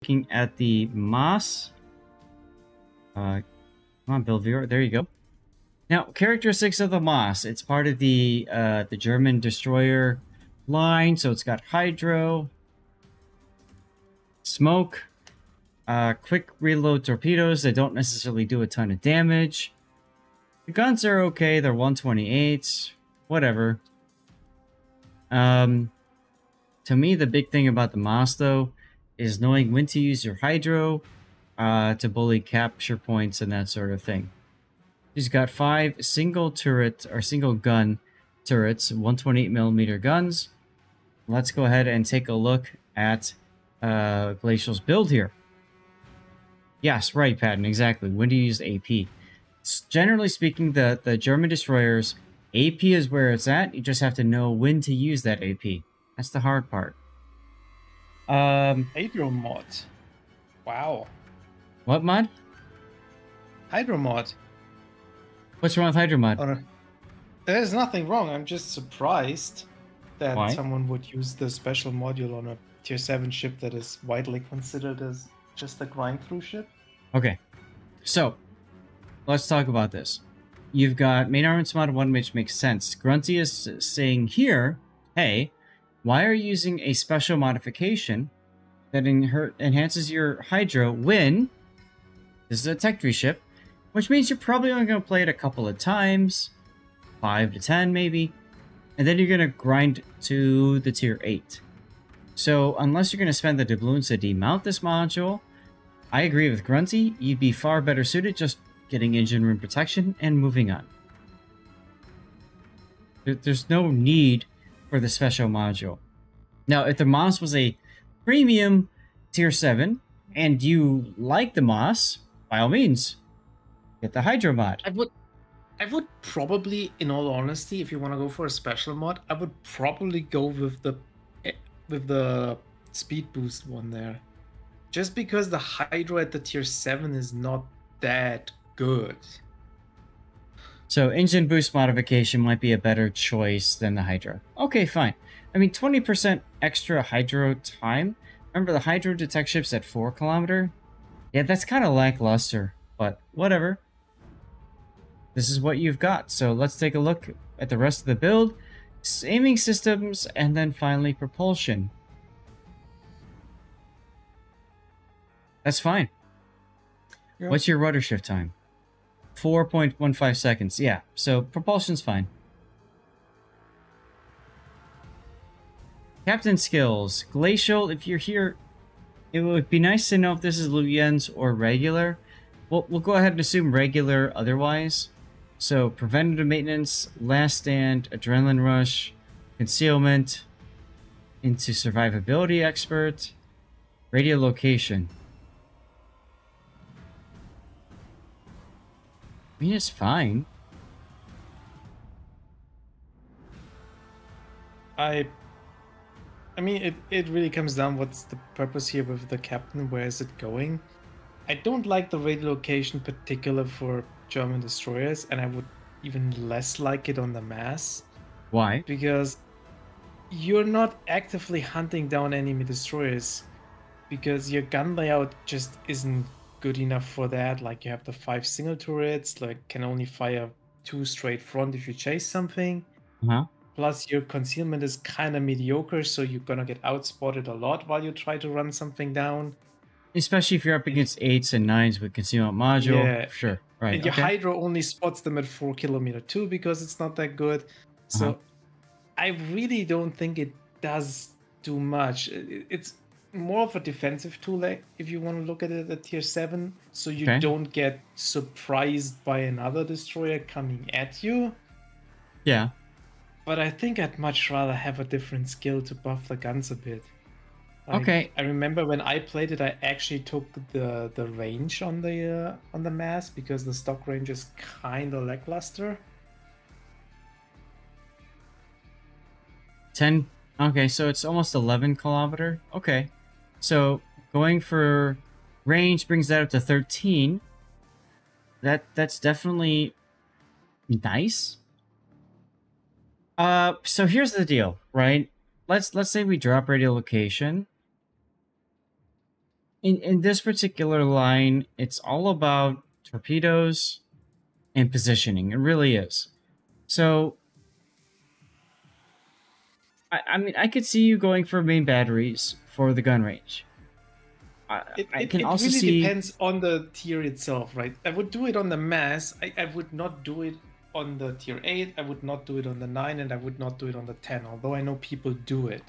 looking at the Maass. Come on, Bill Viewer. There you go. Now, characteristics of the Maass. It's part of the German destroyer line, so it's got hydro, smoke, quick reload torpedoes that don't necessarily do a ton of damage. The guns are okay. They're 128s, whatever. To me, the big thing about the Maass, though, is knowing when to use your hydro to bully capture points and that sort of thing. She's got 5 single turret or single gun turrets, 128mm guns. Let's go ahead and take a look at Glacial's build here. Yes, right, Patton, exactly. When to use AP. Generally speaking, the German destroyers, AP is where it's at. You just have to know when to use that AP. That's the hard part. Hydro mod. Wow. What mod? Hydro mod. What's wrong with Hydro mod? There's nothing wrong. I'm just surprised that Why? someone would use the special module on a tier 7 ship that is widely considered as just a grind-through ship. Okay, so let's talk about this. You've got main armaments mod 1, which makes sense. Grunty is saying here, hey, why are you using a special modification that enhances your hydro when this is a tech tree ship, which means you're probably only going to play it a couple of times, 5 to 10 maybe, and then you're going to grind to the tier 8. So unless you're going to spend the doubloons to demount this module, I agree with Grunty, you'd be far better suited just getting engine room protection and moving on. There's no need for the special module. Now, if the Maass was a premium tier 7 and you like the Maass, by all means, get the Hydro mod. I would probably, in all honesty, if you want to go for a special mod, I would probably go with the speed boost one there. Just because the Hydro at the tier 7 is not that good. So engine boost modification might be a better choice than the Hydro. Okay, fine. I mean, 20% extra Hydro time. Remember the Hydro detect ships at 4 km? Yeah, that's kind of lackluster, but whatever. This is what you've got. So let's take a look at the rest of the build. Aiming systems, and then finally propulsion. That's fine. Yeah. What's your rudder shift time? 4.15 seconds. Yeah, so propulsion's fine. Captain skills. Glacial, if you're here, it would be nice to know if this is Luyen's or regular. We'll go ahead and assume regular otherwise. So, preventative maintenance, last stand, adrenaline rush, concealment, into survivability expert, radio location. I mean, it's fine. I mean, it really comes down what's the purpose here with the captain, where is it going? I don't like the radio location particular for German destroyers, and I would even less like it on the Maass. Why? Because you're not actively hunting down enemy destroyers, because your gun layout just isn't good enough for that. Like, you have the 5 single turrets, like, can only fire 2 straight front if you chase something. Plus, your concealment is kind of mediocre, so you're gonna get outspotted a lot while you try to run something down. Especially if you're up against 8s and 9s with concealment module. Yeah, sure. Right. And your Hydro only spots them at 4 km too, because it's not that good. So I really don't think it does do much. It's more of a defensive tool, if you want to look at it at tier 7, so you don't get surprised by another destroyer coming at you. Yeah. But I think I'd much rather have a different skill to buff the guns a bit. Like, okay. I remember when I played it, I actually took the range on the Maass, because the stock range is kind of lackluster. 10. Okay, so it's almost 11 km. Okay, so going for range brings that up to 13. That's definitely nice. So here's the deal, right? Let's say we drop radio location. in this particular line, it's all about torpedoes and positioning. It really is. So, I mean, I could see you going for main batteries for the gun range. I can It also really see... depends on the tier itself, right? I would do it on the Maass. I would not do it on the tier 8. I would not do it on the 9, and I would not do it on the 10, although I know people do it.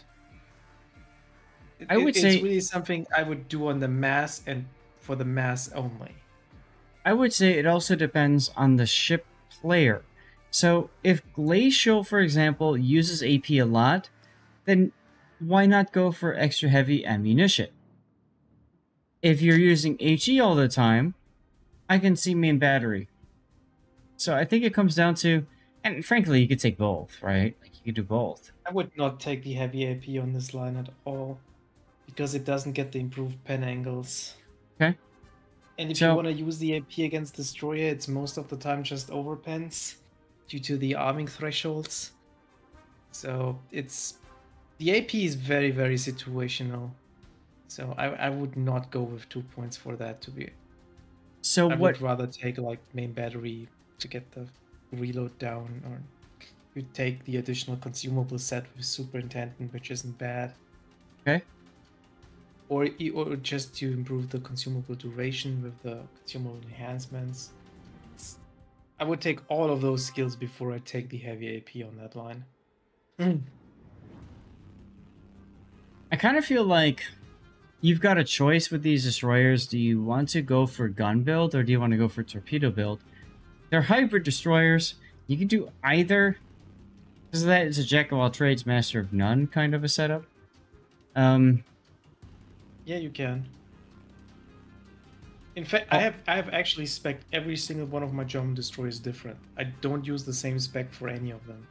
I would say it's really something I would do on the Maass and for the Maass only. I would say it also depends on the ship player. So if Glacial, for example, uses AP a lot, then why not go for extra heavy ammunition? If you're using HE all the time, I can see main battery. So I think it comes down to, and frankly, you could take both, right? Like, you could do both. I would not take the heavy AP on this line at all, because it doesn't get the improved pen angles. Okay. And if you want to use the AP against Destroyer, it's most of the time just overpens due to the arming thresholds. So it's... the AP is very, very situational. So I would not go with 2 points for that to be... So I would rather take like main battery to get the reload down, or you take the additional consumable set with Superintendent, which isn't bad. Okay. Or just to improve the consumable duration with the consumable enhancements. I would take all of those skills before I take the heavy AP on that line. I kind of feel like you've got a choice with these destroyers. Do you want to go for gun build or do you want to go for torpedo build? They're hybrid destroyers. You can do either. Because that is a jack of all trades, master of none kind of a setup. Yeah, you can. In fact, I have actually spec'd every single one of my German destroyers different. I don't use the same spec for any of them.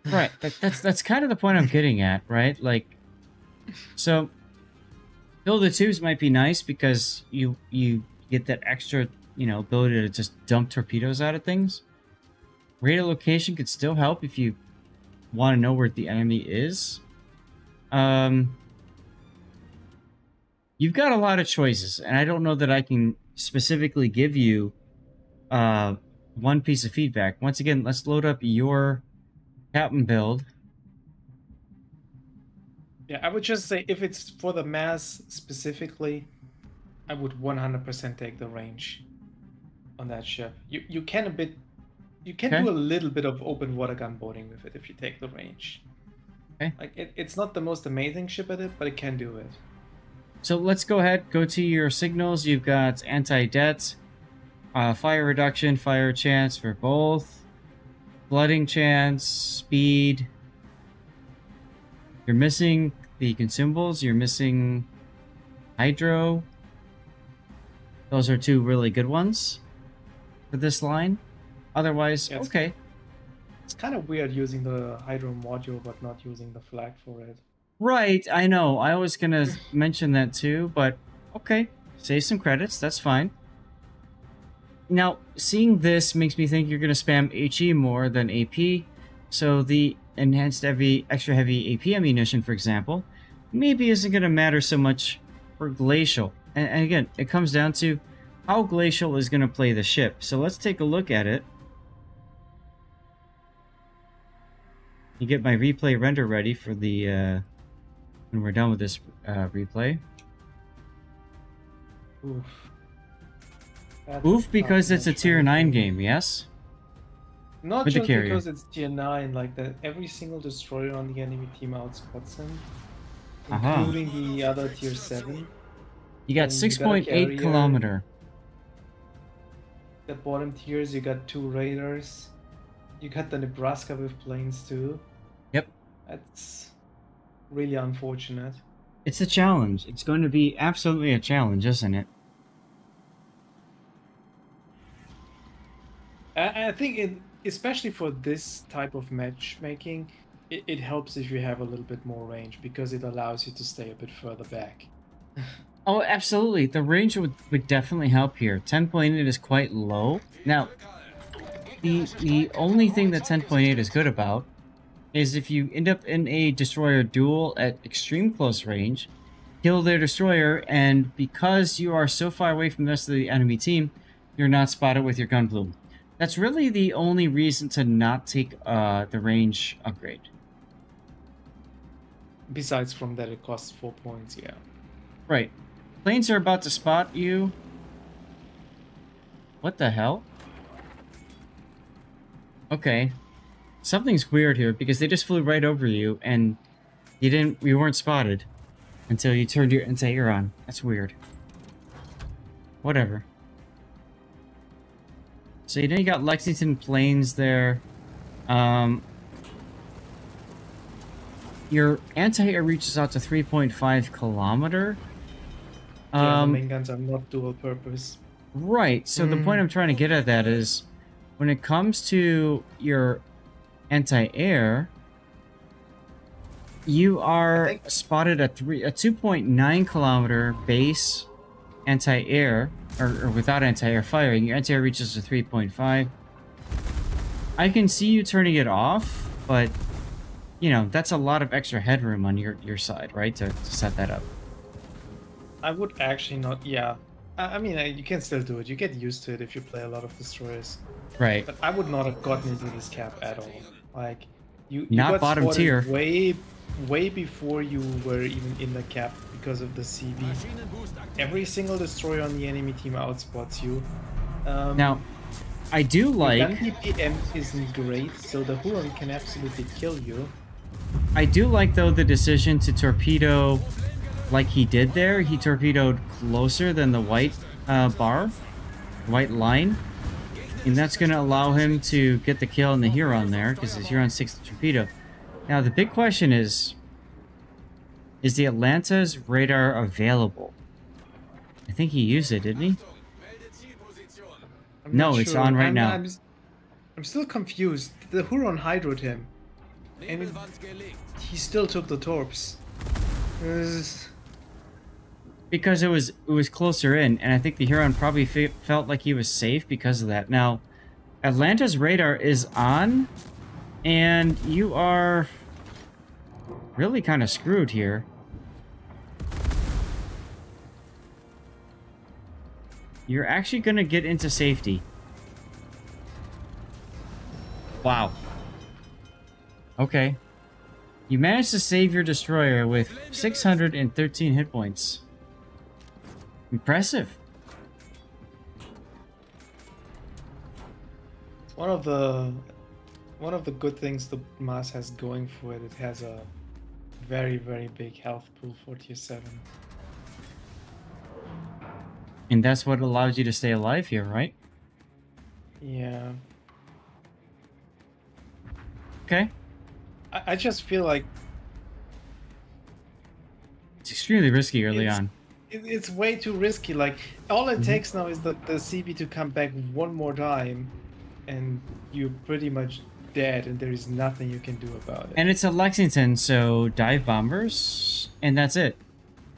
Right. That's kind of the point I'm getting at, right? Like, so build the tubes might be nice because you get that extra, ability to just dump torpedoes out of things. Radar location could still help if you want to know where the enemy is. You've got a lot of choices, and I don't know that I can specifically give you one piece of feedback. Once again, let's load up your captain build. Yeah, I would just say if it's for the Maass specifically, I would 100% take the range on that ship. You can do a little bit of open water gunboating with it if you take the range. Okay. Like it's not the most amazing ship at it, but it can do it. So let's go ahead, go to your signals. You've got anti-det, fire reduction, fire chance for both, flooding chance, speed. You're missing the consumables. You're missing hydro. Those are two really good ones for this line. Otherwise, yeah, okay. It's kind of weird using the hydro module but not using the flag for it. Right, I know. I was gonna mention that too, but okay. Save some credits, that's fine. Now, seeing this makes me think you're gonna spam HE more than AP. So the enhanced extra heavy AP ammunition, for example, maybe isn't gonna matter so much for Glacial. And again, it comes down to how Glacial is gonna play the ship. So let's take a look at it. You get my replay render ready for the when we're done with this replay. Oof. Oof, because it's a tier 9 game, yes? Not with just the carrier. because it's tier 9, like that every single destroyer on the enemy team outspots him, including the other tier 7. You got 6.8 kilometer. The bottom tiers, you got 2 raiders. You got the Nebraska with planes too. Yep. That's really unfortunate. It's a challenge. It's going to be absolutely a challenge, isn't it? I think it, especially for this type of matchmaking, it helps if you have a little bit more range because it allows you to stay a bit further back. Oh, absolutely. The range would definitely help here. 10.8 is quite low. Now, the only thing that 10.8 is good about is if you end up in a destroyer duel at extreme close range, kill their destroyer, and because you are so far away from the rest of the enemy team, you're not spotted with your gun bloom. That's really the only reason to not take the range upgrade. Besides from that, it costs 4 points, yeah. Right. Planes are about to spot you. What the hell? Okay. Something's weird here, because they just flew right over you, and you weren't spotted until you turned your anti-air on. That's weird. Whatever. So you know you got Lexington planes there. Your anti-air reaches out to 3.5 kilometer. Yeah, the main guns are not dual purpose. Right. So the point I'm trying to get at that is, when it comes to your anti-air, you are spotted at 2.9 kilometer base anti-air, or without anti-air firing. Your anti-air reaches to 3.5. I can see you turning it off, but you know that's a lot of extra headroom on your side, right? To set that up. I would actually not. Yeah, I mean you can still do it. You get used to it if you play a lot of destroyers. Right. But I would not have gotten into this cap at all. Like you not got bottom tier. Way before you were even in the cap because of the CV. Every single destroyer on the enemy team outspots you. Now, I do like... Gun DPM isn't great, so the Huron can absolutely kill you. I do like, though, the decision to torpedo like he did there. He torpedoed closer than the white white line. And that's going to allow him to get the kill on the Huron there, because the Huron sticks the torpedo. Now, the big question is the Atlanta's radar available? I think he used it, didn't he? No, it's on right now. I'm still confused. The Huron hydroed him. And he still took the torps. Because it was closer in, and I think the Huron probably felt like he was safe because of that. Now, Atlanta's radar is on, and you are really kind of screwed here. You're actually going to get into safety. Wow. Okay. You managed to save your destroyer with 613 hit points. Impressive. One of the good things the Maass has going for it, it has a very, very big health pool for tier 7. And that's what allows you to stay alive here, right? Yeah. Okay. I just feel like it's extremely risky early on. It's way too risky. Like, all it takes now is the CV to come back one more time, and you're pretty much dead, and there is nothing you can do about it. And it's a Lexington, so dive bombers, and that's it,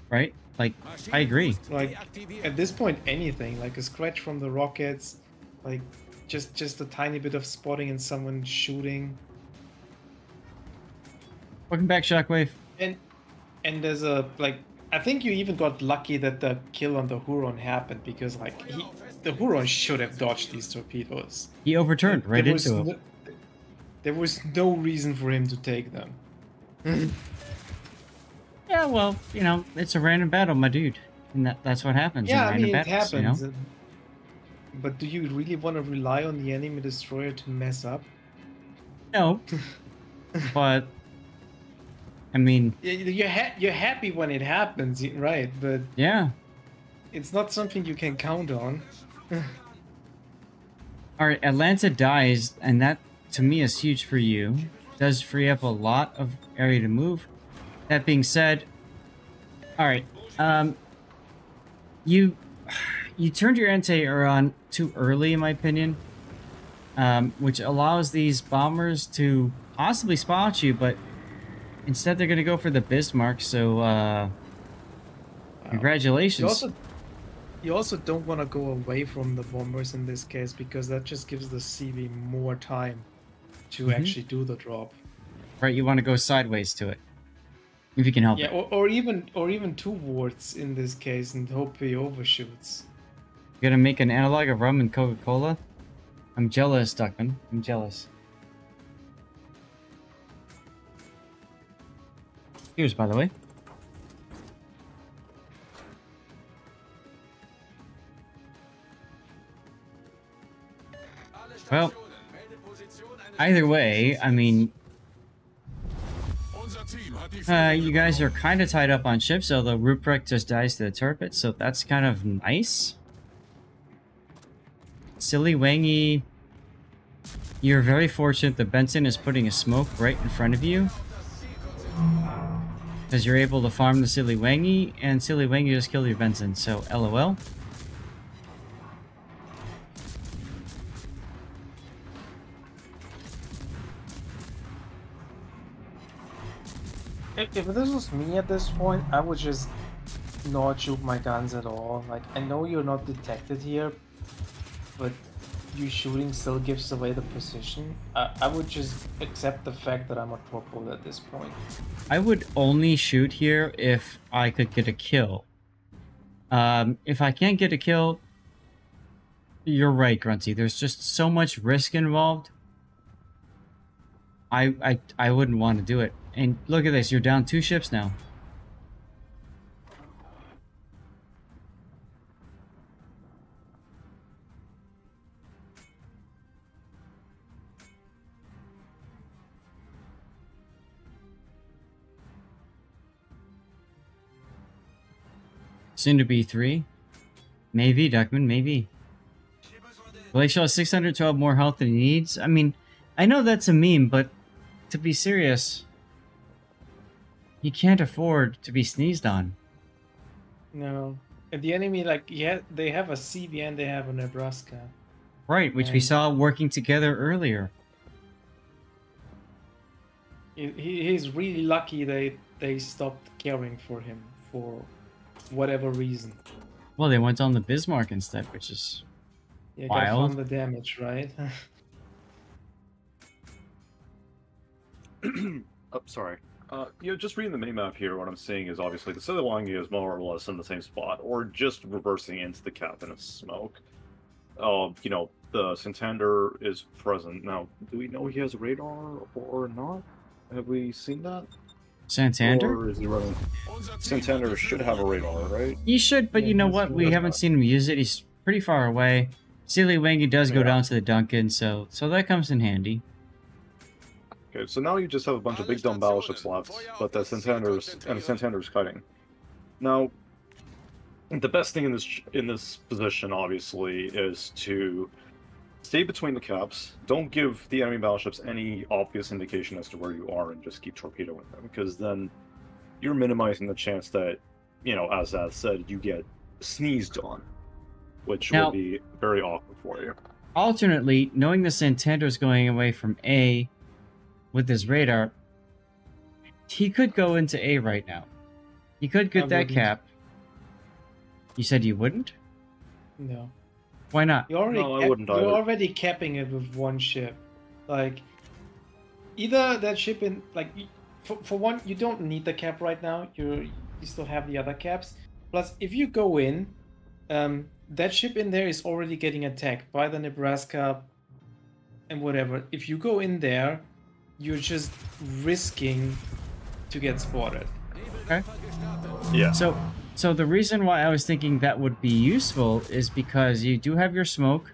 right? Like, I agree. Like, at this point, anything. Like, a scratch from the rockets, like, just a tiny bit of spotting and someone shooting. Welcome back, Shockwave. And there's a, like, I think you even got lucky that the kill on the Huron happened, because, like, the Huron should have dodged these torpedoes. He overturned right into it. There was no reason for him to take them. Yeah, well, you know, it's a random battle, my dude. And that's what happens in random battles, it happens. You know? But do you really want to rely on the enemy destroyer to mess up? No. But, I mean... You're happy when it happens, right? But yeah. It's not something you can count on. Alright, Atlanta dies, and that, to me, is huge for you. Does free up a lot of area to move. That being said, alright, you turned your anti-air on too early, in my opinion, which allows these bombers to possibly spot you, but instead they're going to go for the Bismarck, so, congratulations. You also don't want to go away from the bombers in this case, because that just gives the CV more time to actually do the drop. Right, you want to go sideways to it. if you can help Yeah, it. or even 2 wards in this case, and hope he overshoots. You gonna make an analog of rum and Coca-Cola? I'm jealous, Duckman. I'm jealous. Cheers, by the way. Well, either way, I mean, you guys are kind of tied up on ships, although Ruprecht just dies to the turret, so that's kind of nice. Silly Wangy, you're very fortunate that Benson is putting a smoke right in front of you, because you're able to farm the Silly Wangy, and Silly Wangy just killed your Benson, so LOL. If this was me at this point, I would just not shoot my guns at all. Like, I know you're not detected here, but you shooting still gives away the position. I would just accept the fact that I'm a torpedo at this point. I would only shoot here if I could get a kill. If I can't get a kill, you're right, Grunty. There's just so much risk involved. I wouldn't want to do it. And look at this, you're down 2 ships now. Soon to be 3. Maybe, Duckman, maybe. Glacial has 612 more health than he needs. I mean, I know that's a meme, but to be serious, you can't afford to be sneezed on. No. And the enemy, like, yeah, they have a CV and they have a Nebraska. Right, which we saw working together earlier. He's really lucky they stopped caring for him for whatever reason. Well, they went on the Bismarck instead, which is Yeah, wild. gotta fund the damage, right? Oh, sorry. Just reading the minimap here, what I'm seeing is obviously the Siliwangi is more or less in the same spot, or just reversing into the cabin of smoke. The Santander is present. Now, do we know he has radar or not? Have we seen that? Santander? Or is he running? Santander should have a radar, right? He should, but Yeah, you know he's what? We haven't seen him use it. He's pretty far away. Silly Wangy does go down to the Duncan, so that comes in handy. Okay, so now you just have a bunch of big dumb battleships left, but the Santander's kiting. Now, the best thing in this position, obviously, is to stay between the caps. Don't give the enemy battleships any obvious indication as to where you are, and just keep torpedoing them, because then you're minimizing the chance that, asAz said, you get sneezed on, which Now, would be very awkward for you. alternately, knowing the Santander's going away from A with his radar, he could go into A right now. He could get that wouldn't. cap. You said you wouldn't? No. Why not? You're already, No, I wouldn't either. you're already capping it with one ship. Like, either that ship in, like, for one, you don't need the cap right now. You still have the other caps. Plus, if you go in, that ship in there is already getting attacked by the Nebraska and whatever. If you go in there, you're just risking to get spotted. Okay. Yeah. So the reason why I was thinking that would be useful is because you do have your smoke.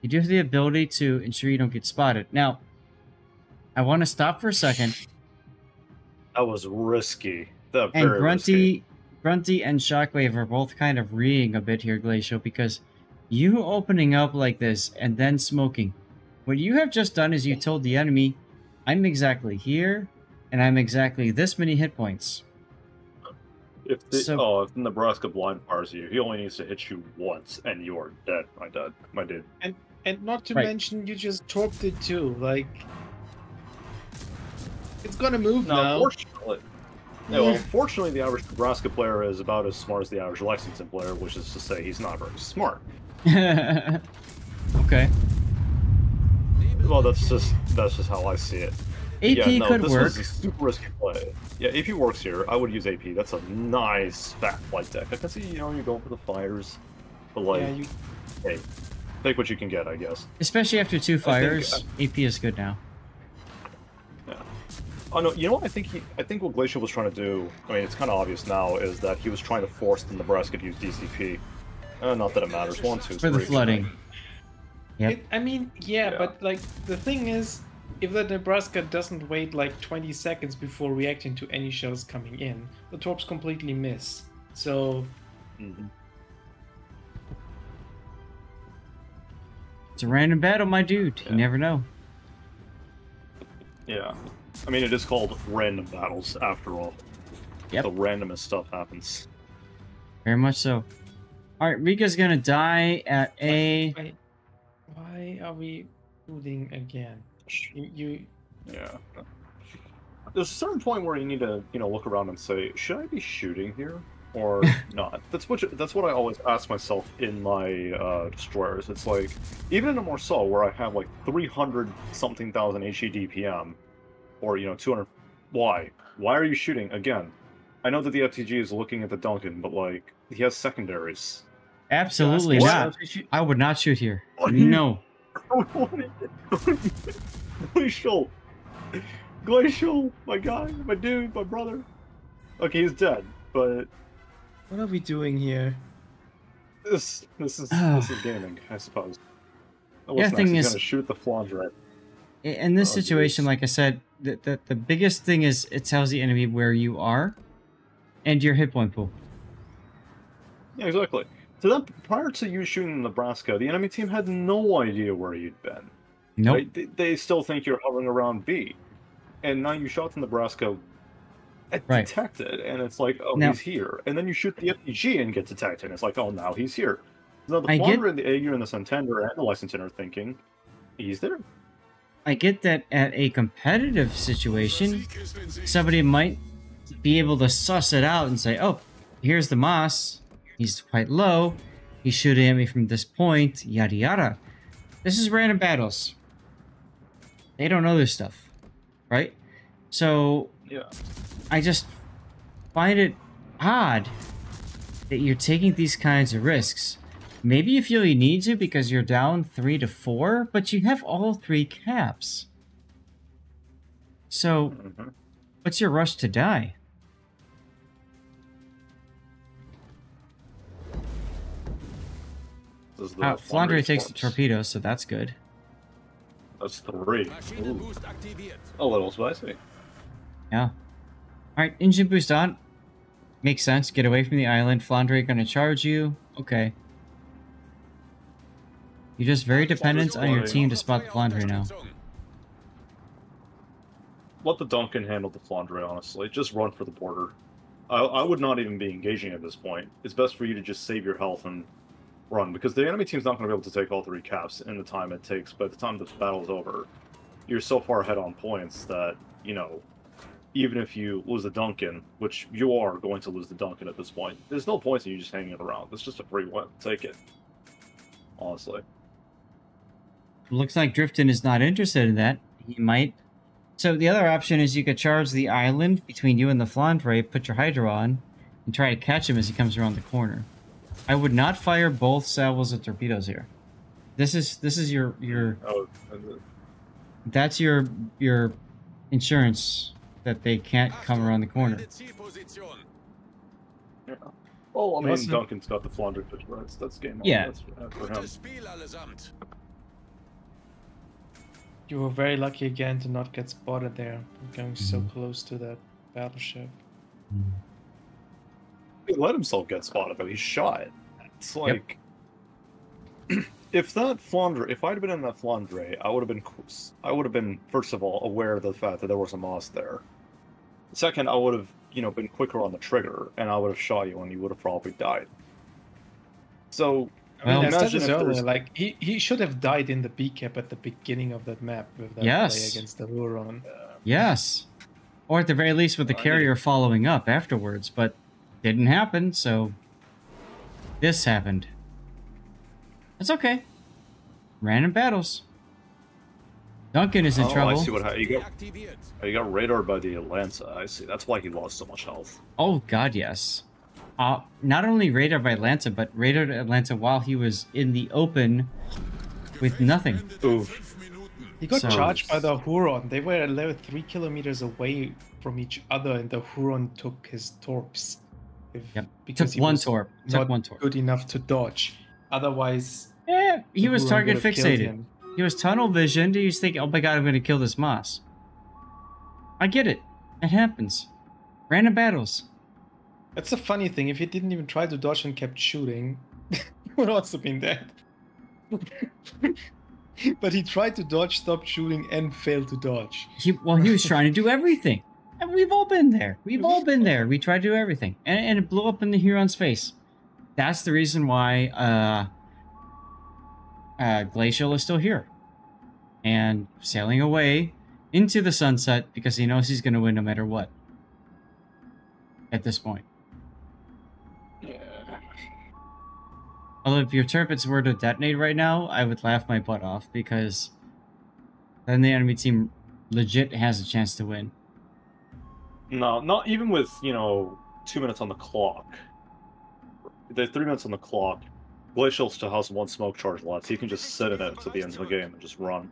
You do have the ability to ensure you don't get spotted. Now, I want to stop for a second. That was risky. And Very risky. Grunty and Shockwave are both kind of reeing a bit here, Glacial, because you opening up like this and then smoking. What you have just done is you told the enemy, I'm exactly here, and I'm exactly this many hit points. If the Nebraska blind fires you, he only needs to hit you once, and you are dead, my dude. And not to Right. mention, you just torped it too. Like, it's gonna move now. Unfortunately, the average Nebraska player is about as smart as the average Lexington player, which is to say he's not very smart. Okay. Well, that's just how I see it. Yeah, AP no, could this work. was a super risky play. Yeah, AP works here. I would use AP. That's a nice fat flight deck. I can see, you know, you're going for the fires, but like, Yeah, you. hey, take what you can get, I guess. Especially after 2 I fires, think, AP is good now. Yeah. Oh no, you know what I think what Glacial was trying to do, I mean it's kind of obvious now, is that he was trying to force the Nebraska to use DCP. Not that it matters. 1, 2, For the 3, flooding. Yep. I mean, yeah, Yeah. but like the thing is, if the Nebraska doesn't wait like 20 seconds before reacting to any shells coming in, the torps completely miss. So Mhm. It's a random battle, my dude. Yeah. You never know. Yeah. I mean, it is called random battles, after all. Yep. The randomest stuff happens. Very much so. Alright, Rika's gonna die at A. wait, why are we shooting again? You Yeah. There's a certain point where you need to, you know, look around and say, should I be shooting here or not? That's what I always ask myself in my destroyers. It's like, even in a Marceau where I have like 300 something thousand HE DPM, or you know 200, why are you shooting again? I know that the FTG is looking at the Duncan, but like he has secondaries. Absolutely Ask not. yourself if you- I would not shoot here. What? No. Glacial, my guy, my dude, my brother. Okay, he's dead, but What are we doing here? this is gaming, I suppose. What's Yeah, next? thing He's is- gonna shoot the Flandre. In this Oh, situation, geez. like I said, the biggest thing is it tells the enemy where you are and your hit point pool. Yeah, exactly. So then, prior to you shooting Nebraska, the enemy team had no idea where you'd been. Nope. Right? They still think you're hovering around B. And now you shot the Nebraska Right. detected, and it's like, oh, Now- he's here. And then you shoot the FPG and get detected, and it's like, oh, now he's here. Now the I get- Flounder and the Aegir and the Santander and the Lysentin are thinking, he's there. I get that at a competitive situation, somebody might be able to suss it out and say, oh, here's the Maass. He's quite low. He's shooting at me from this point, yada yada. This is random battles. They don't know this stuff, right? So Yeah. I just find it odd that you're taking these kinds of risks. Maybe you feel you need to because you're down 3 to 4, but you have all 3 caps. So, Mhm. what's your rush to die? This is the Flandre Flandre's takes the corpse. torpedo, so that's good. That's 3. Ooh. A little spicy. Yeah. Alright, engine boost on. Makes sense. Get away from the island. Flandre gonna charge you. Okay. You're just very dependent on your team to spot the Flandre now. Let the Duncan handle the Flandre, honestly. Just run for the border. I would not even be engaging at this point. It's best for you to just save your health and run, because the enemy team's not going to be able to take all 3 caps in the time it takes. By the time this battle's over, you're so far ahead on points that, you know, even if you lose the Duncan, which you are going to lose the Duncan at this point, there's no point in you just hanging it around. It's just a free win. Take it. Honestly. Looks like Drifton is not interested in that. He might. So the other option is you could charge the island between you and the Flandre, put your Hydra on, and try to catch him as he comes around the corner. I would not fire both salvos of torpedoes here. This is your Oh, that's your insurance that they can't come around the corner. yeah. Well, I mean, Also- Duncan's got the Flandre pitch, right? That's game on. Yeah. That's for him. You were very lucky again to not get spotted there. Going so Mhm. close to that battleship. He let himself get spotted, though. He shot. It's like, if that Flandre, if I'd been in that Flandre, I would have been first of all aware of the fact that there was a Maass there. Second, I would have, you know, been quicker on the trigger, and I would have shot you, and you would have probably died. So, I mean, Well- I said imagine this if earlier, there's like he should have died in the B cap at the beginning of that map with that Yes. play against the Huron. Yes. Or at the very least with the I carrier following up afterwards, but didn't happen, so this happened. It's okay. Random battles. Duncan is in trouble. I see what you got. You got radared by the Atlanta. I see. That's why he lost so much health. Oh God, yes. Not only radared by Atlanta, but radared Atlanta while he was in the open with nothing. Oof. He got charged by the Huron. They were 3 kilometers away from each other, and the Huron took his torps. Because took one torp. Not good enough to dodge. Otherwise, yeah, he was target fixated. He was tunnel visioned. He was thinking, "Oh my God, I'm going to kill this Maass." I get it. It happens. Random battles. That's a funny thing. If he didn't even try to dodge and kept shooting, he would also been dead. But he tried to dodge, stopped shooting, and failed to dodge. He was trying to do everything. And we've all been there. We've all been there. We tried to do everything. And it blew up in the Huron's face. That's the reason why Glacial is still here. And sailing away into the sunset because he knows he's going to win no matter what. At this point. Yeah. Although if your turrets were to detonate right now, I would laugh my butt off because then the enemy team legit has a chance to win. No, not even with, 2 minutes on the clock. There's 3 minutes on the clock. Glacial still has 1 smoke charge left. He can just sit in it to the end of the game and just run.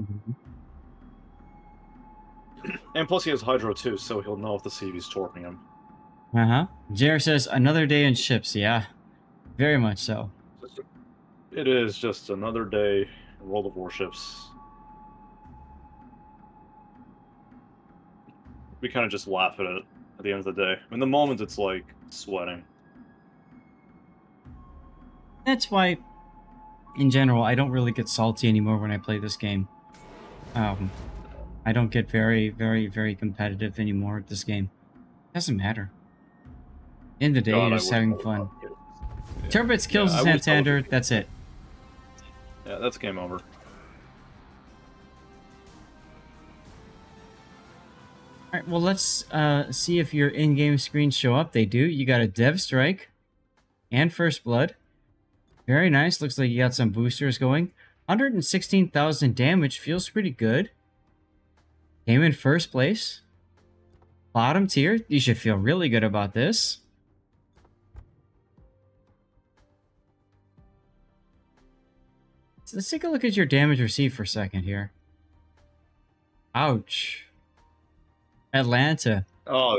Mm-hmm. And plus he has Hydro too, so he'll know if the CV's torping him. Uh-huh. Jer says, another day in ships. Yeah, very much so. It is just another day in World of Warships. We kind of just laugh at it at the end of the day. In the moment, it's like sweating. That's why, in general, I don't really get salty anymore when I play this game. I don't get very, very, very competitive anymore at this game. Doesn't matter. In the day, you're just having fun. Yeah. Turbits kills the Santander, that's it. Yeah, that's game over. Alright, well let's see if your in-game screens show up. They do. You got a Dev Strike and First Blood. Very nice. Looks like you got some boosters going. 116,000 damage. Feels pretty good. Came in first place. Bottom tier. You should feel really good about this. Let's take a look at your damage received for a second here. Ouch. Atlanta. Oh,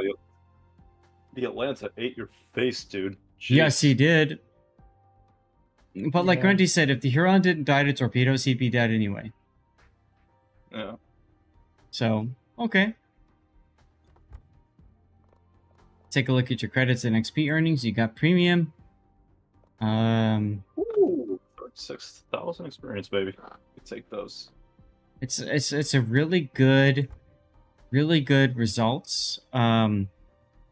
the Atlanta ate your face, dude. Jeez. Yes, he did. But like Grundy said, if the Huron didn't die to torpedoes, he'd be dead anyway. Yeah. So, okay. Take a look at your credits and XP earnings. You got premium. Ooh, 36,000 experience, baby. You take those. It's a really good results.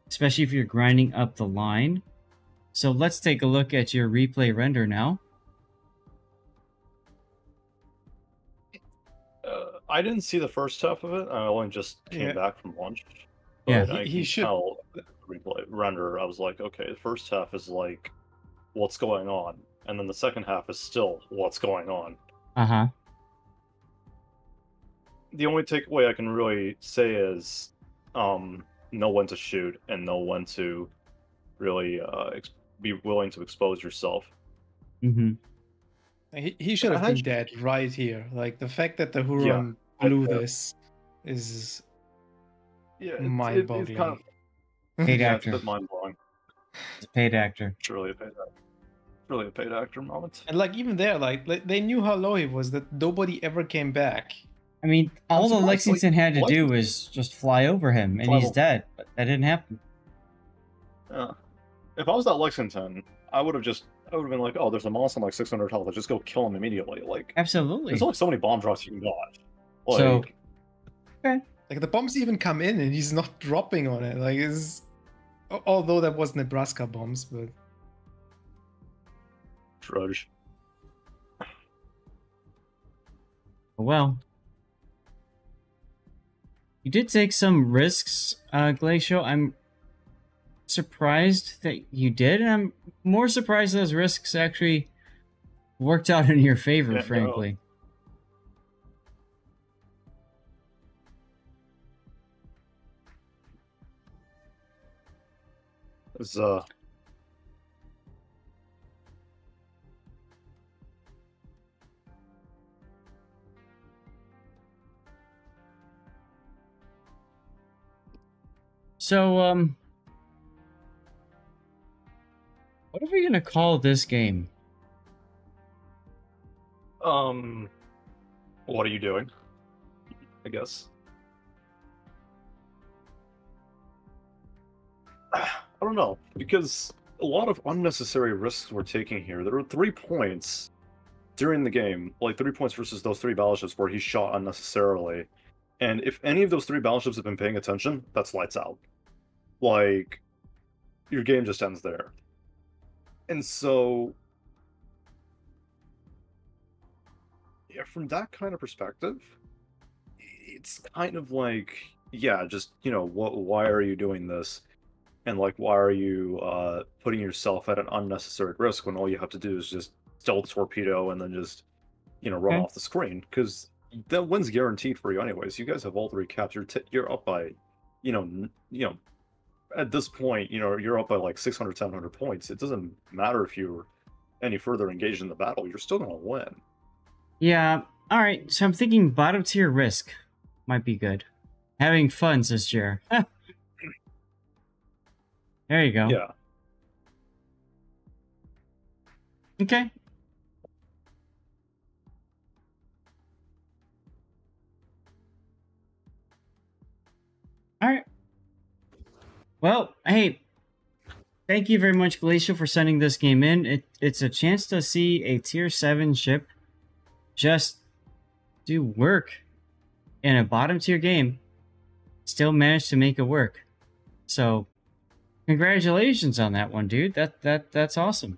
Especially if you're grinding up the line. So let's take a look at your replay render now. I didn't see the first half of it. I only just came back from lunch. But yeah, he should tell the replay render. I was like, okay, the first half is like what's going on, and then the second half is still what's going on. Uh-huh. The only takeaway I can really say is know when to shoot and know when to really be willing to expose yourself. Mm-hmm. He should have been dead right here. Like, the fact that the Huron blew this is mind-boggling. It's kind of, paid actor. It's a bit mind-blowing. It's a paid actor. It's really a paid actor. Really a paid actor moment. And like, even there, like they knew how low he was, that nobody ever came back. I mean, all the Lexington had to do was just fly over him, and he's dead. But that didn't happen. Yeah. If I was that Lexington, I would have been like, oh, there's a Maass on like 600 health. Let's just go kill him immediately. Like, absolutely. There's only so many bomb drops you can dodge. Like, so, okay. Like, the bombs even come in, and he's not dropping on it. Like, although that was Nebraska bombs, but Drudge. Well, you did take some risks, Glacial. I'm surprised that you did, and I'm more surprised those risks actually worked out in your favor, frankly. Is So, what are we gonna call this game? what are you doing? I guess. I don't know, because a lot of unnecessary risks we're taking here. There were 3 points during the game, like 3 points versus those 3 battleships where he shot unnecessarily. And if any of those 3 battleships have been paying attention, that's lights out. Like, your game just ends there. And so, yeah, from that kind of perspective, it's kind of like, yeah, just, why are you doing this? And, like, why are you putting yourself at an unnecessary risk when all you have to do is just stealth torpedo and then just, run Okay. off the screen? Because that win's guaranteed for you anyways. You guys have all 3 caps. You're up by, at this point, you're up by like 600, 700 points. It doesn't matter if you're any further engaged in the battle. You're still going to win. Yeah. All right. So I'm thinking bottom tier risk might be good. Having fun, says Jer. There you go. Yeah. Okay. All right. Well, hey, thank you very much, Glacial, for sending this game in. It's a chance to see a tier 7 ship just do work in a bottom tier game. Still manage to make it work. So, congratulations on that one, dude. That's awesome.